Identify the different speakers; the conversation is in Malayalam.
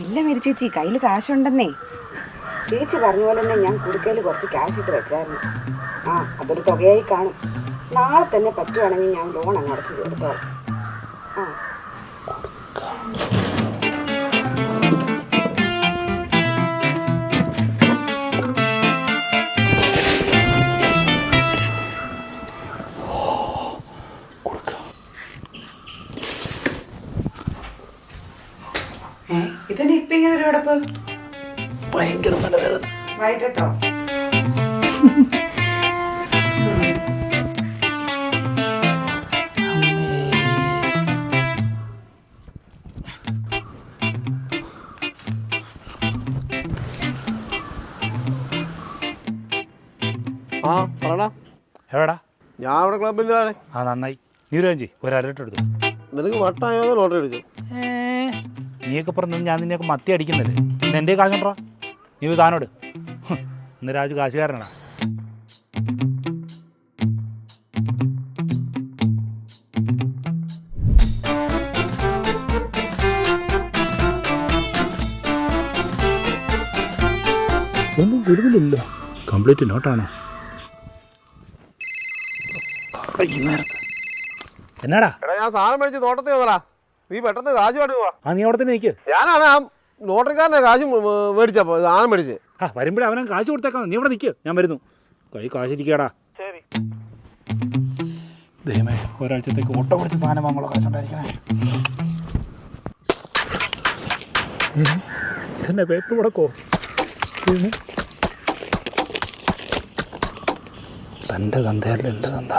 Speaker 1: ഇല്ല മേരി ചേച്ചി, കയ്യിൽ കാശുണ്ടെന്നേ. ചേച്ചി പറഞ്ഞ പോലെ തന്നെ ഞാൻ കുടുക്കയിൽ കുറച്ച് ക്യാഷ് ഇട്ട് വെച്ചായിരുന്നു. അതൊരു തുകയായി കാണും. നാളെ തന്നെ പറ്റുവാണെങ്കിൽ ഞാൻ ലോൺ അങ്ങ് അടച്ചു തീർത്തോളാം. ഇതന്നെ ഇപ്പൊ ഇങ്ങനെ ഒരു കിടപ്പ്?
Speaker 2: ഭയങ്കര തലവേദന.
Speaker 1: വയറ്റത്തോ?
Speaker 2: എവിടാ?
Speaker 3: ഞാൻ ഇവിടെ ക്ലബിൽ.
Speaker 2: നന്നായി. നീ ഒരു കാര്യം ഒരു അരട്ട് എടുത്തു.
Speaker 3: നിനക്ക് വട്ടായോ ലോട്ടറി അടിച്ചു?
Speaker 2: നീയൊക്കെ പറഞ്ഞത് ഞാൻ നിന്നെയൊക്കെ മത്തി അടിക്കുന്നില്ലേ? പിന്നെ എൻ്റെ കാശുണ്ടാ? നീ താനോട്. ഇന്ന് രാജു കാശുകാരനാണ്. ഒന്നും കൂടുതലില്ല. കംപ്ലീറ്റ് നോട്ടാണ്. എന്നാടാ?
Speaker 3: ഞാൻ സാധനം മേടിച്ച് തോട്ടത്തിൽ വന്നടാ. നീ പെട്ടെന്ന് കാശ് പാട്ട് പോവാ.
Speaker 2: നീ അവിടെ തന്നെ നിൽക്ക്.
Speaker 3: ഞാനാണ് ആ ലോട്ടറിക്കാരനെ കാശ് മേടിച്ചപ്പോ സാധനം മേടിച്ച്.
Speaker 2: വരുമ്പോഴേ അവനെ കാശ് കൊടുത്തേക്കാം. നീ ഇവിടെ നിൽക്ക്, ഞാൻ വരുന്നു. കൈ കാശിരിക്കടാ. ശരി. ദൈവമേ, ഒരാഴ്ചത്തേക്ക് ഓട്ടോ പിടിച്ച് സാധനം വാങ്ങുള്ള കാശുണ്ടായിരിക്കണേ. ഇതെന്നെ പേപ്പർ മുടക്കോ? തൻ്റെ തന്തയല്ല എൻ്റെ തന്ത.